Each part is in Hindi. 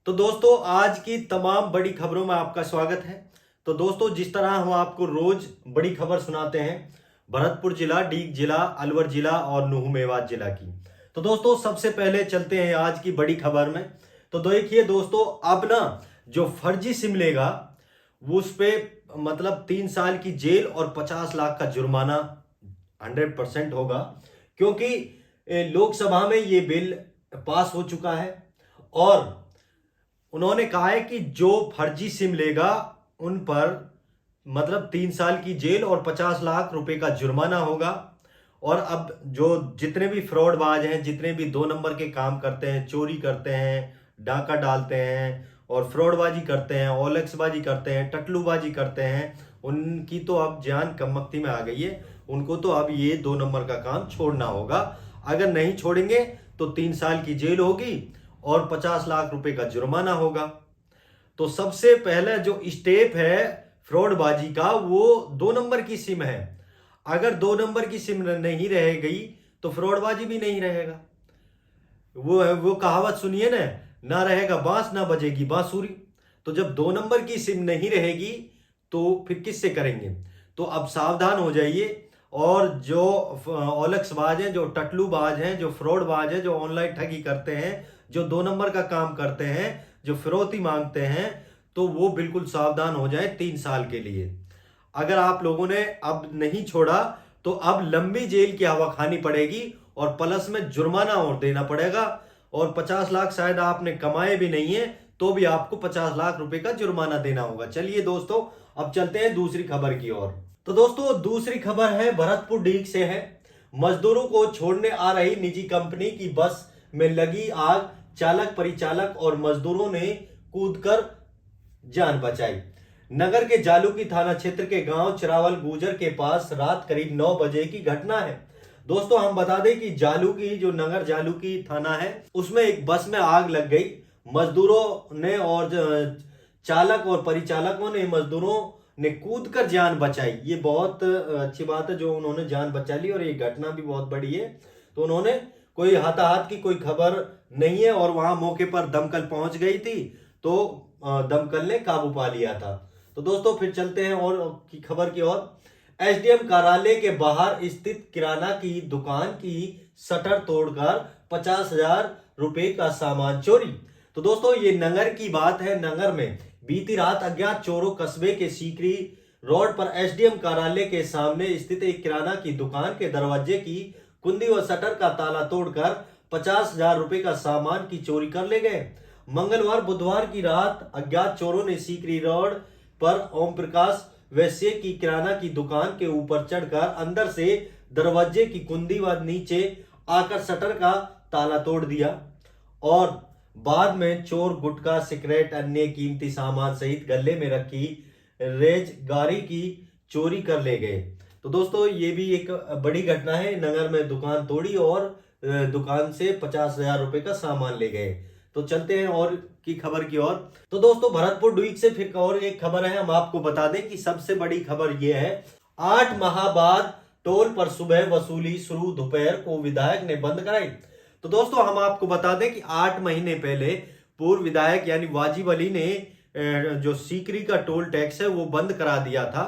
तो दोस्तों आज की तमाम बड़ी खबरों में आपका स्वागत है। तो दोस्तों जिस तरह हम आपको रोज बड़ी खबर सुनाते हैं भरतपुर जिला, डीग जिला, अलवर जिला और नुहू मेवात जिला की। तो दोस्तों सबसे पहले चलते हैं आज की बड़ी खबर में। तो देखिए दोस्तों, अब ना जो फर्जी सिम लेगा वो उस पे मतलब 3 साल की जेल और 50 लाख का जुर्माना 100% होगा, क्योंकि लोकसभा में ये बिल पास हो चुका है और उन्होंने कहा है कि जो फर्जी सिम लेगा उन पर मतलब 3 साल की जेल और 50 लाख रुपए का जुर्माना होगा। और अब जो जितने भी फ्रॉडबाज हैं, जितने भी 2 नंबर के काम करते हैं, चोरी करते हैं, डाका डालते हैं और फ्रॉडबाजी करते हैं, ओलेक्सबाजी करते हैं, टकलूबाजी करते हैं, उनकी तो अब जान कमबख्ती में आ गई है। उनको तो अब ये 2 नंबर का काम छोड़ना होगा। अगर नहीं छोड़ेंगे तो 3 साल की जेल होगी और 50 लाख रुपए का जुर्माना होगा। तो सबसे पहले जो स्टेप है फ्रॉडबाजी का वो 2 नंबर की सिम है। अगर 2 नंबर की सिम नहीं रह गई तो फ्रॉडबाजी भी नहीं रहेगा। वो कहावत सुनिए ना रहेगा बांस ना बजेगी बांसुरी। तो जब 2 नंबर की सिम नहीं रहेगी तो फिर किससे करेंगे? तो अब सावधान हो जाइए। और जो ओलक्सबाज हैं, जो टटलूबाज हैं, जो फ्रॉडबाज हैं, जो ऑनलाइन ठगी करते हैं, जो 2 नंबर का काम करते हैं, जो फिरौती मांगते हैं, तो वो बिल्कुल सावधान हो जाए 3 साल के लिए। अगर आप लोगों ने अब नहीं छोड़ा तो अब लंबी जेल की हवा खानी पड़ेगी और प्लस में जुर्माना और देना पड़ेगा। और 50 लाख शायद आपने कमाए भी नहीं है तो भी आपको 50 लाख रुपए का जुर्माना देना होगा। चलिए दोस्तों, अब चलते हैं दूसरी खबर की ओर। तो दोस्तों दूसरी खबर है भरतपुर डीग से है। मजदूरों को छोड़ने आ रही निजी कंपनी की बस में लगी आग, चालक, परिचालक और मजदूरों ने कूदकर जान बचाई। नगर के जालूकी थाना क्षेत्र के गांव चिरावल गुजर के पास रात करीब 9 बजे की घटना है। दोस्तों हम बता दें कि जालूकी जो नगर जालूकी थाना है उसमें एक बस में आग लग गई। मजदूरों ने और चालक और परिचालकों ने मजदूरों ने कूदकर जान बचाई। ये बहुत अच्छी बात है जो उन्होंने जान बचा ली और ये घटना भी बहुत बड़ी है। तो उन्होंने कोई हताहत की कोई खबर नहीं है और वहां मौके पर दमकल पहुंच गई थी तो दमकल ने काबू पा लिया था। तो दोस्तों फिर चलते हैं और की खबर की ओर। एसडीएम कार्यालय के बाहर स्थित किराना की दुकान की शटर तोड़कर 50,000 रुपए का सामान चोरी। तो दोस्तों ये नगर की बात है। नगर में बीती रात अज्ञात चोरों कस्बे के सीकरी रोड पर एसडीएम कार्यालय के सामने स्थित एक किराना की दुकान के दरवाजे की कुंडी व शटर का ताला तोड़कर 50,000 रुपए का सामान की चोरी कर ले गए। मंगलवार बुधवार की रात अज्ञात चोरों ने सीकरी रोड पर ओम प्रकाश वैश्य की किराना की दुकान के ऊपर चढ़कर अंदर से दरवाजे की कुंडी व नीचे आकर शटर का ताला तोड़ दिया और बाद में चोर गुटखा, सिगरेट, अन्य कीमती सामान सहित गले में रखी रेजगारी की चोरी कर ले गए। तो दोस्तों ये भी एक बड़ी घटना है। नगर में दुकान तोड़ी और दुकान से 50,000 रुपए का सामान ले गए। तो चलते हैं और की खबर की ओर। तो दोस्तों भरतपुर डुईक से फिर और एक खबर है। हम आपको बता दें कि सबसे बड़ी खबर यह है, 8 माह बाद टोल पर सुबह वसूली शुरू, दोपहर को विधायक ने बंद कराई। तो दोस्तों हम आपको बता दें कि 8 महीने पहले पूर्व विधायक यानी वाजिब अली ने जो सीकरी का टोल टैक्स है वो बंद करा दिया था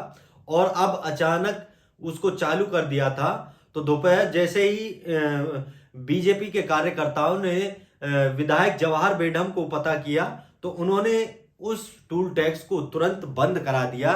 और अब अचानक उसको चालू कर दिया था। तो दोपहर जैसे ही बीजेपी के कार्यकर्ताओं ने विधायक जवाहर बेडम को पता किया तो उन्होंने उस टोल टैक्स को तुरंत बंद करा दिया,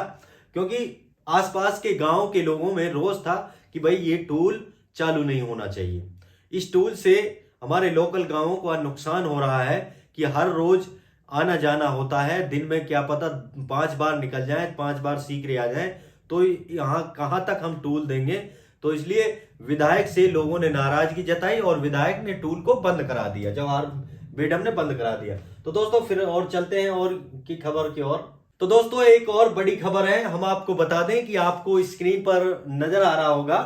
क्योंकि आसपास के गांव के लोगों में रोष था कि भाई ये टोल चालू नहीं होना चाहिए। इस टोल से हमारे लोकल गांवों को नुकसान हो रहा है कि हर रोज आना जाना होता है। दिन में क्या पता 5 बार निकल जाए, 5 बार सीकरी आ जाए, तो यहाँ कहाँ तक हम टोल देंगे। तो इसलिए विधायक से लोगों ने नाराजगी जताई और विधायक ने टोल को बंद करा दिया, जवाहर बेडम ने बंद करा दिया। तो दोस्तों फिर और चलते हैं और की खबर की ओर। तो दोस्तों एक और बड़ी खबर है। हम आपको बता दें कि आपको स्क्रीन पर नजर आ रहा होगा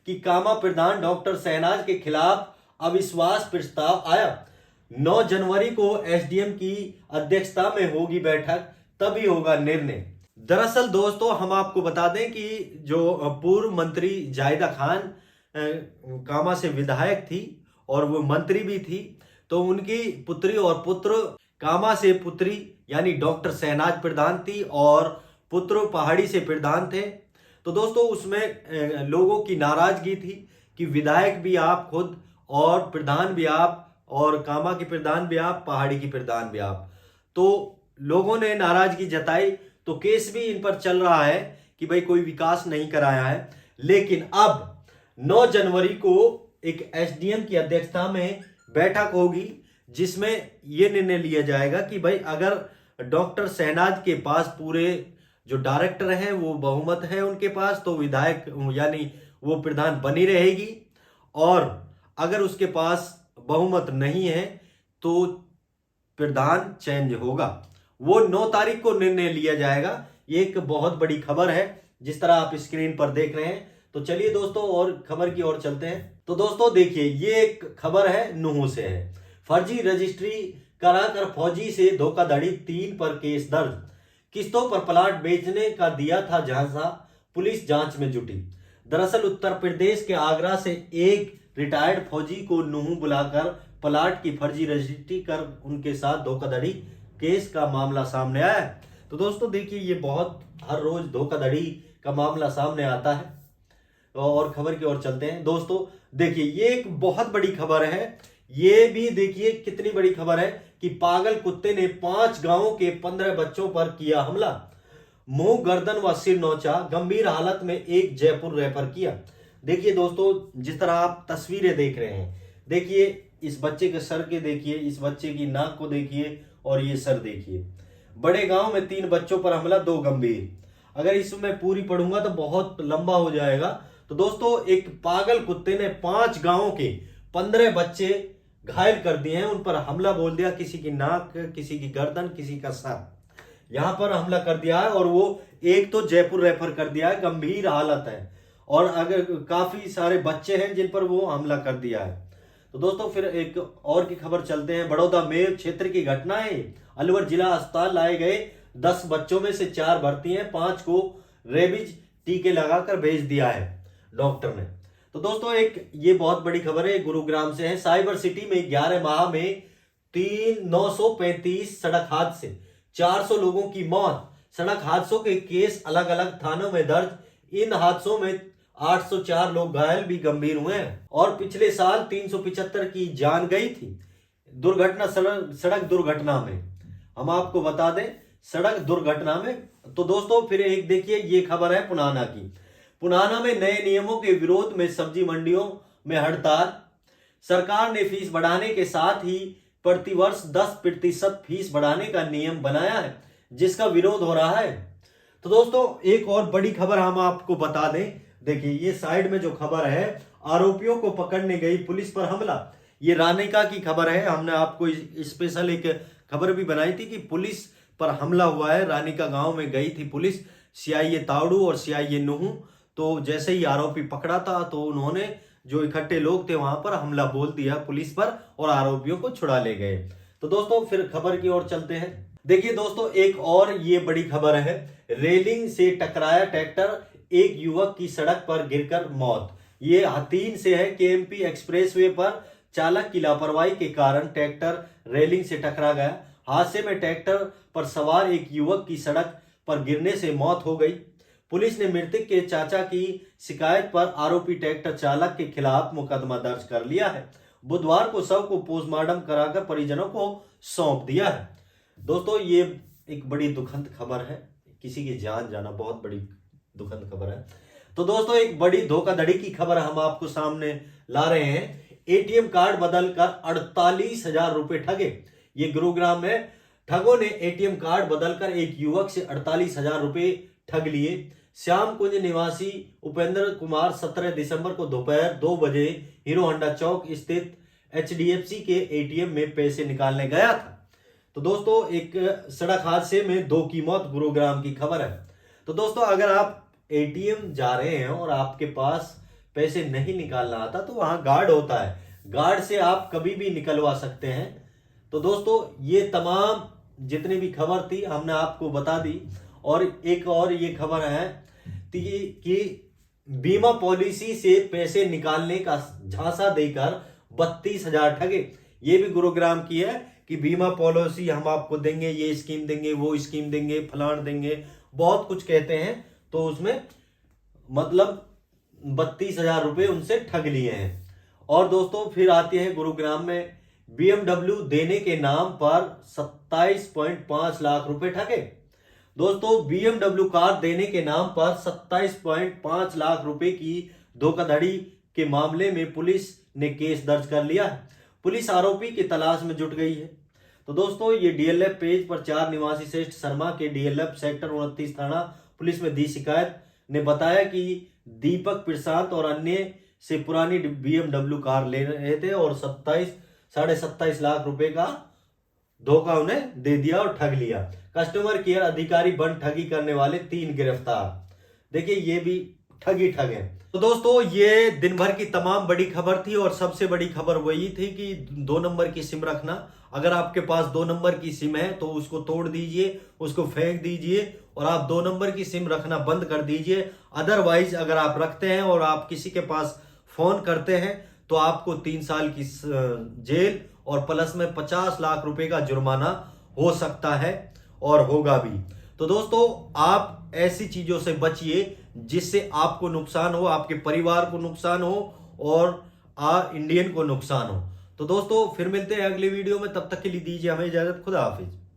कि कामा प्रधान डॉक्टर शहनाज के खिलाफ अविश्वास प्रस्ताव आया। 9 जनवरी को एसडीएम की अध्यक्षता में होगी बैठक, तभी होगा निर्णय। दरअसल दोस्तों हम आपको बता दें कि जो पूर्व मंत्री जायदा खान कामा से विधायक थी और वो मंत्री भी थी, तो उनकी पुत्री और पुत्र कामा से पुत्री यानी डॉक्टर शहनाज प्रधान थी और पुत्र पहाड़ी से प्रधान थे। तो दोस्तों उसमें लोगों की नाराजगी थी कि विधायक भी आप खुद और प्रधान भी आप और कामा की प्रधान भी आप, पहाड़ी की प्रधान भी आप। तो लोगों ने नाराजगी जताई, तो केस भी इन पर चल रहा है कि भाई कोई विकास नहीं कराया है। लेकिन अब 9 जनवरी को एक एसडीएम की अध्यक्षता में बैठक होगी जिसमें यह निर्णय लिया जाएगा कि भाई अगर डॉक्टर शहनाज के पास पूरे जो डायरेक्टर हैं वो बहुमत है उनके पास, तो विधायक यानी वो प्रधान बनी रहेगी, और अगर उसके पास बहुमत नहीं है तो प्रधान चेंज होगा। वो 9 तारीख को निर्णय लिया जाएगा। ये एक बहुत बड़ी खबर है जिस तरह आप स्क्रीन पर देख रहे हैं। तो चलिए दोस्तों और खबर की ओर चलते हैं। तो दोस्तों देखिए, ये एक खबर है नुहू से है। फर्जी रजिस्ट्री कराकर फौजी से धोखाधड़ी, 3 पर केस दर्ज। किस्तों पर प्लाट बेचने का दिया था झांसा, पुलिस जांच में जुटी। दरअसल उत्तर प्रदेश के आगरा से एक रिटायर्ड फौजी को नुहू बुलाकर प्लाट की फर्जी रजिस्ट्री कर उनके साथ धोखाधड़ी केस का मामला सामने आया है। तो दोस्तों देखिए, ये बहुत हर रोज धोखाधड़ी का मामला सामने आता है। और खबर की ओर चलते हैं। दोस्तों देखिए, ये एक बहुत बड़ी खबर है। ये भी देखिए कितनी बड़ी खबर है कि पागल कुत्ते ने 5 गांवों के 15 बच्चों पर किया हमला, मुंह, गर्दन व सिर नोचा, गंभीर हालत में एक जयपुर रेफर किया। देखिए दोस्तों, जिस तरह आप तस्वीरें देख रहे हैं, देखिए इस बच्चे के सर के देखिए, इस बच्चे की नाक को देखिए और ये सर देखिए। बड़े गांव में 3 बच्चों पर हमला, 2 गंभीर। अगर इसमें पूरी पढ़ूंगा तो बहुत लंबा हो जाएगा। तो दोस्तों एक पागल कुत्ते ने 5 गांवों के 15 बच्चे घायल कर दिए हैं, उन पर हमला बोल दिया, किसी की नाक, किसी की गर्दन, किसी का सर, यहां पर हमला कर दिया है। और वो एक तो जयपुर रेफर कर दिया है, गंभीर हालत है, और अगर काफी सारे बच्चे हैं जिन पर वो हमला कर दिया है। तो दोस्तों फिर एक और की खबर चलते हैं। बड़ौदा में क्षेत्र की घटना है। अलवर जिला अस्पताल लाए गए 10 बच्चों में से 4 भर्ती हैं, 5 को रेबीज टीके लगाकर भेज दिया है डॉक्टर ने। तो दोस्तों एक ये बहुत बड़ी खबर है, गुरुग्राम से है। साइबर सिटी में 11 माह में 935 सड़क हादसे, 400 लोगों की मौत। सड़क हादसों के केस अलग अलग थानों में दर्ज। इन हादसों में 804 लोग घायल भी गंभीर हुए हैं, और पिछले साल 375 की जान गई थी दुर्घटना, सड़क दुर्घटना में। हम आपको बता दें, सड़क दुर्घटना में। तो दोस्तों फिर एक देखिए, ये खबर है पुनाना की। पुनाना में नए नियमों के विरोध में सब्जी मंडियों में हड़ताल। सरकार ने फीस बढ़ाने के साथ ही प्रतिवर्ष 10% फीस बढ़ाने का नियम बनाया है, जिसका विरोध हो रहा है। तो दोस्तों एक और बड़ी खबर हम आपको बता दें। देखिए ये साइड में जो खबर है, आरोपियों को पकड़ने गई पुलिस पर हमला। ये रानिका की खबर है। हमने आपको स्पेशल एक खबर भी बनाई थी कि पुलिस पर हमला हुआ है। रानिका गांव में गई थी पुलिस, सीआईए तावड़ू और सीआईए नुहू। तो जैसे ही आरोपी पकड़ा था तो उन्होंने, जो इकट्ठे लोग थे वहां पर, हमला बोल दिया पुलिस पर और आरोपियों को छुड़ा ले गए। तो दोस्तों फिर खबर की ओर चलते हैं। देखिए दोस्तों एक और ये बड़ी खबर है। रेलिंग से टकराया ट्रैक्टर, एक युवक की सड़क पर गिरकर मौत। ये हथीन से है। केएमपी एक्सप्रेसवे पर चालक की लापरवाही के कारण ट्रैक्टर रेलिंग से टकरा गया। हादसे में ट्रैक्टर पर सवार एक युवक की सड़क पर गिरने से मौत हो गई। पुलिस ने मृतक के चाचा की शिकायत पर आरोपी ट्रैक्टर चालक के खिलाफ मुकदमा दर्ज कर लिया है। बुधवार को शव को पोस्टमार्टम कराकर परिजनों को सौंप दिया है। दोस्तों ये एक बड़ी दुखद खबर है, किसी की जान जाना बहुत बड़ी दुखद खबर है। तो दोस्तों एक बड़ी धोखाधड़ी की खबर हम आपको सामने ला रहे हैं। एटीएम कार्ड बदलकर 48,000 रुपए ठगे। ये गुरुग्राम में ठगों ने एटीएम कार्ड बदलकर एक युवक से 48,000 रुपए ठग लिए। श्याम कुंज निवासी उपेंद्र कुमार 17 दिसंबर को दोपहर 2 बजे हीरो होंडा चौक स्थित एचडीएफसी के एटीएम में पैसे निकालने गया था। तो दोस्तों एक सड़क हादसे में 2 की मौत, गुरुग्राम की खबर है। तो दोस्तों अगर आप एटीएम जा रहे हैं और आपके पास पैसे नहीं निकालना आता तो वहां गार्ड होता है, गार्ड से आप कभी भी निकलवा सकते हैं। तो दोस्तों ये तमाम जितनी भी खबर थी हमने आपको बता दी। और एक और ये खबर है कि बीमा पॉलिसी से पैसे निकालने का झांसा देकर 32,000 ठगे। ये भी गुरुग्राम की है कि बीमा पॉलिसी हम आपको देंगे, ये स्कीम देंगे, वो स्कीम देंगे, फलान देंगे, बहुत कुछ कहते हैं। तो उसमें मतलब 32,000 रुपए उनसे ठग लिए हैं। और दोस्तों फिर आती है गुरुग्राम में BMW देने के नाम पर 27.5 लाख रुपए ठगे। दोस्तों BMW कार देने के नाम पर 27.5 लाख रुपए की धोखाधड़ी के मामले में पुलिस ने केस दर्ज कर लिया है। पुलिस आरोपी की तलाश में जुट गई है। तो दोस्तों ये DLF पेज पर 4 निवासी श्रेष्ठ शर्मा के DLF सेक्टर 29 थाना पुलिस में दी शिकायत ने बताया कि दीपक प्रशांत और अन्य से पुरानी BMW कार ले रहे थे और 27.5 लाख रुपए का धोखा उन्हें दे दिया और ठग लिया। कस्टमर केयर अधिकारी बन ठगी करने वाले 3 गिरफ्तार। देखिए ये भी ठगी ठग है। तो दोस्तों ये दिन भर की तमाम बड़ी खबर थी और सबसे बड़ी खबर वही थी कि 2 नंबर की सिम रखना। अगर आपके पास 2 नंबर की सिम है तो उसको तोड़ दीजिए, उसको फेंक दीजिए और आप 2 नंबर की सिम रखना बंद कर दीजिए। अदरवाइज अगर आप रखते हैं और आप किसी के पास फोन करते हैं तो आपको 3 साल की जेल और प्लस में 50 लाख रुपए का जुर्माना हो सकता है और होगा भी। तो दोस्तों आप ऐसी चीजों से बचिए जिससे आपको नुकसान हो, आपके परिवार को नुकसान हो और इंडियन को नुकसान हो। तो दोस्तों फिर मिलते हैं अगली वीडियो में, तब तक के लिए दीजिए हमें इजाजत। खुदा हाफिज।